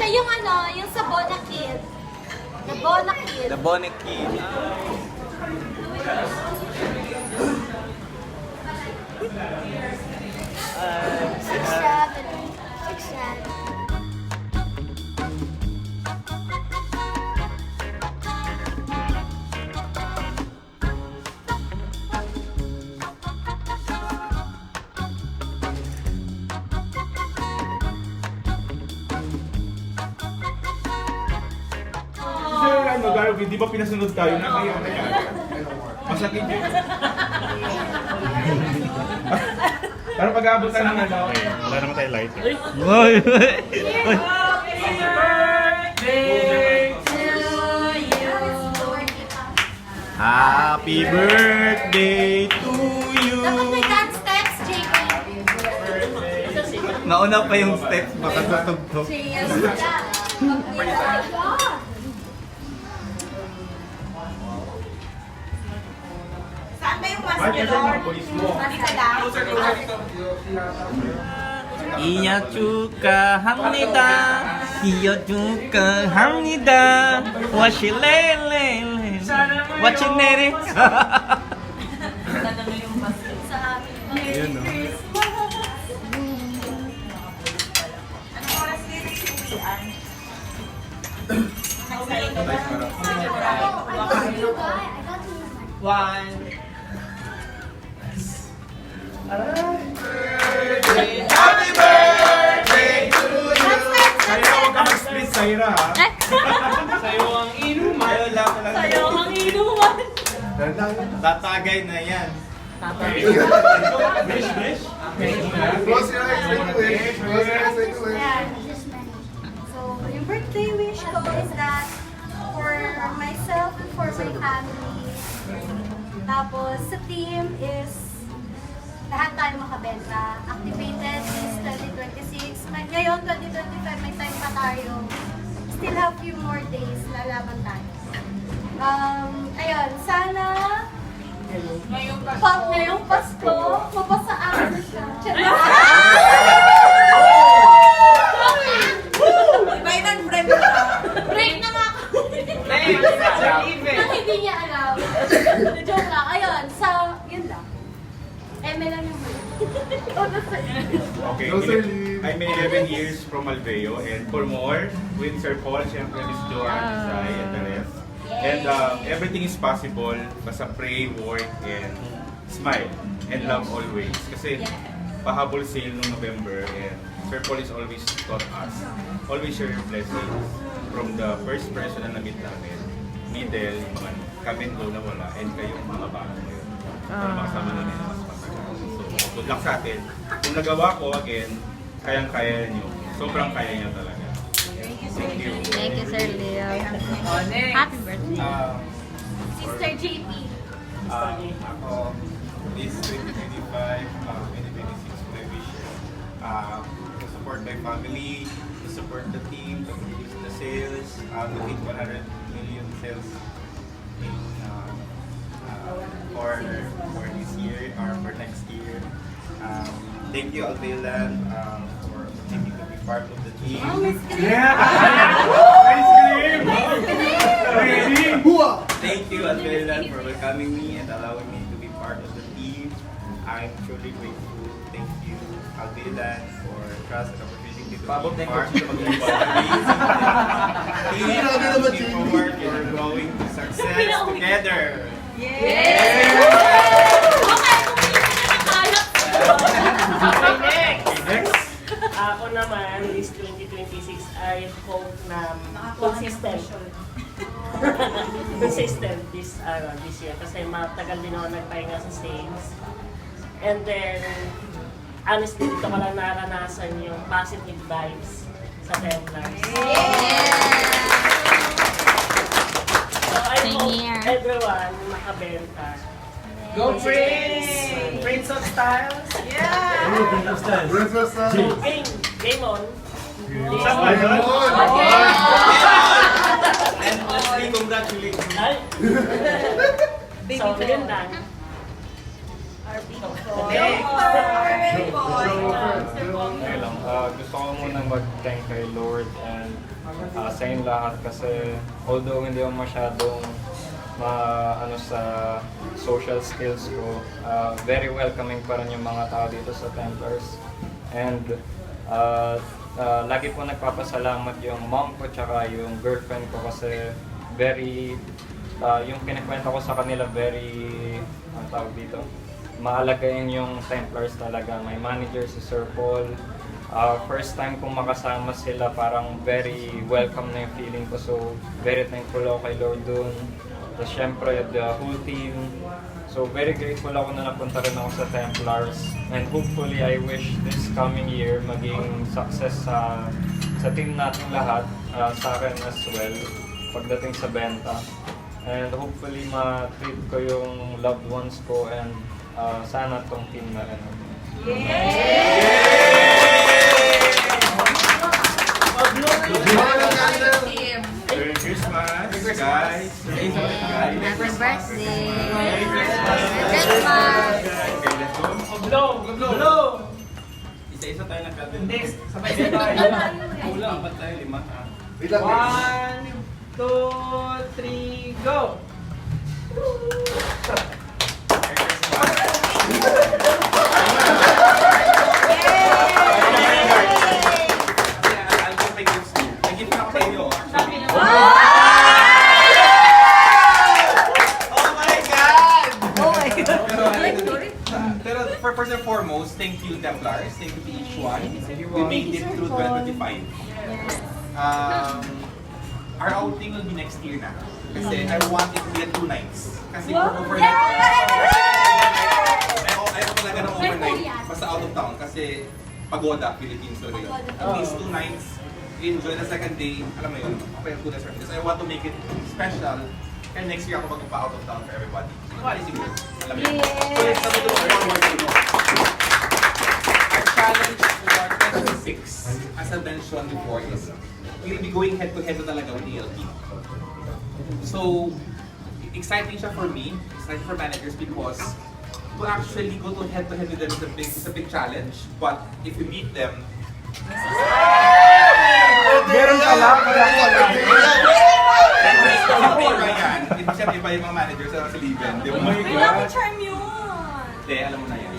Siya yung ano, yung sa Bona Kid. The Bona Kid. The Bonnet Kid. Sir, ano, Garvey, di ba pinasunod tayo na kayo? Masakit yun. Parang pag-aabutan ng ano. Wala naman tayo light. Uy! Happy birthday to you! Dapat may dance steps, JP. Nauna pa yung steps, baka tutugtog. Cheers. Saan ba yung mas Ay, nyo, kasi Lord? mga polis mo. Dito lang. 이야 축하합니다. 이야 축하합니다. 와실레레레. 와치네레. Yun, no? Saira, huwag ka mag-split, Saira, ha? Sayo ang inuman. Sayo lang. Sayo ang inuman. Tatagay na yan. Bish, bish. Close your eyes, make a wish. Close your eyes, make a wish. Ayan, just many. So, yung birthday wish ko is that for myself and for my family. Tapos, sa team is lahat tayo makabenta. Activated is 2026. Ngayon, 2025, may time pa tayo. Still have few more days na laban tayo. Ayun, sana ngayong Pasko, mabasa akin siya. Invite and friend ko na. Break na nga ako. Nang hindi niya alam. Joke lang. Ayun, yun lang. Eme lang yung Okay, No, sir, leave. I'm 11 years from Alveo, and for more, with Sir Paul, siyempre, Miss Joanne, Isay, and the rest. And everything is possible, basta pray, work, and smile, and love always. Kasi pahabol sale noong November, and Sir Paul is always taught us, always share your blessings from the first person na na-meet namin, middle, mga come and go na wala, and kayong mga bago ngayon. Para makasama namin na mas matagal. So, good luck sa atin. Kung nagawa ko, again, kayang-kaya nyo. Sobrang kaya niya talaga. Thank you. Thank you, Sir Leo. Happy birthday. Sister JP. Ako, this 2025, 2026, my wish to support my family, to support the team, to increase the sales, to hit 100 million sales in, for this year or for next year. Thank you, Alveoland, for opportunity to be part of the team. Thank you, Alveoland, for welcoming me and allowing me to be part of the team. I'm truly grateful. Thank you, Alveoland, for trust and opportunity to be part of the team. Looking forward to growing to success together. Okay, Next. Ako naman, this 2026, I hope na consistent. Consistent this year kasi matagal din ako nagpahinga sa sales. And then, honestly, dito ko lang naranasan yung positive vibes sa Templars. So I Same hope here. everyone makabenta. Go Prince! Prince of Styles? Yeah! Princess Sam. Game on. And honestly, congratulations. Ay. So, yun lang. Okay lang. Gusto ko muna mag-thank kay Lord and sa inyo lahat kasi although hindi ako masyadong ano sa social skills ko, very welcoming pa rin yung mga tao dito sa Templars. And lagi po nagpapasalamat yung mom ko tsaka yung girlfriend ko kasi very, yung kinikwento ko sa kanila very, ang tawag dito, maalagayin yung Templars talaga. My manager si Sir Paul, first time kong makasama sila, parang very welcome na yung feeling ko. So, very thankful ako kay Lord dun. Tapos syempre, the whole team. So, very grateful ako na napunta rin ako sa Templars. And hopefully, I wish this coming year maging success sa team natin lahat, sa akin as well, pagdating sa benta. And hopefully, ma-treat ko yung loved ones ko and sana tong team na rin. Merry Christmas, guys! Happy birthday! Merry Christmas! Okay, let's go. Blow! Isa-isa tayo ng candle. Hindi, sabay-sabay tayo. Kulang, ba't tayo 5? Wait lang. 1, 2, 3, go! Merry Christmas! I'll give my gifts to you. Nag-gift na ako sa inyo. Oh my God! Pero first and foremost, thank you Templars, thank you to each one. We made it through 2025. Our outing will be next year na. Kasi I want it to be at 2 nights. Kasi for overnight, ayaw talaga ng overnight basta out of town. Kasi Pagoda, Philippines talaga yun. At least 2 nights, enjoy the second day, alam mo yun, okay, 2 nights because I want to make it special. And next year ako magpa-out of town for everybody. Everybody siguro. Alam mo yun. So let's sabi to forward to our challenge for 26, as I mentioned before, is we'll be going head-to-head na talaga with ELP. So, exciting siya for me, exciting for managers because to actually go to head-to-head with them is a big challenge. But if you beat them, Meron ka lang. iba yan. Siyempre iba yung mga managers sa Liben. Di ba? Kailangan charm yun. Hindi, alam mo na yan.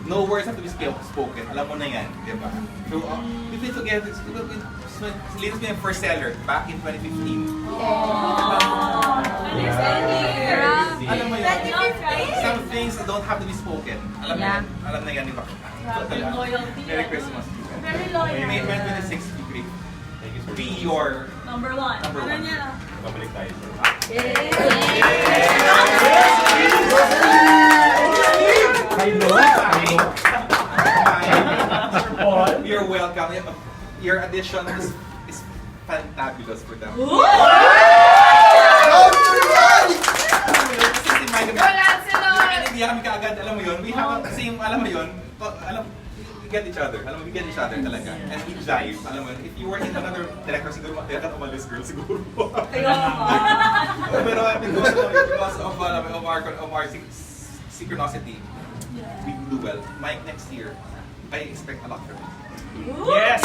No words have to be spoken. Alam mo na yan, di ba? So, we played together. Latest yung first seller back in 2015. Alam mo yun? Some things don't have to be spoken. Alam mo yan? Alam na yan, di ba? Merry Christmas. Very loyal. May 2026, be great. Be your Number 1. number Ano 1. niya? Babalik tayo. You're welcome. Your addition is fantabulous for them. Kasi si Mike, hindi kami kaagad, alam mo yun, we have the same, alam mo yun, we get each other, alam mo, we get each other talaga. And we jive, alam mo yun, if you were in another director, siguro ka umalis, girl, siguro. Pero because of our synchronicity, we do well. Mike, next year, I expect a lot from you. Yes!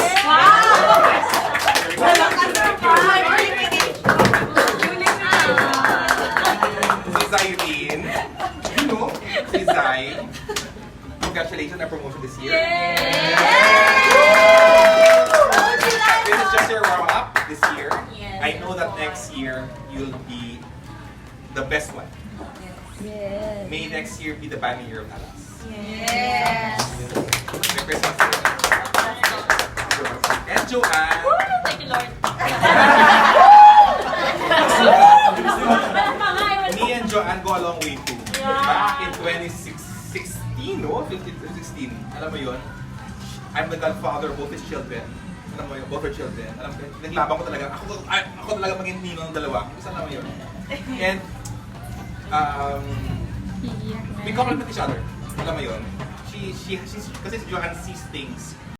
Si Zyrene, you know, si Zay, congratulations on promotion this year. This is just your warm-up this year. I know that next year, you'll be the best one. Yes. May next year be the banner year of Alas. Yes. Merry Christmas. And Joanne. Thank you, Lord. Me and Joanne go a long way too. Back in 2016, no? 15-16. Alam mo yun? I'm the godfather of both his children. Alam mo yun? Both her children. Alam mo yun? Naglaban ko talaga. Ako talaga maging nino ng dalawa. Gusto alam mo yun? And, we complement each other. Alam mo yun? Kasi si Joanne sees things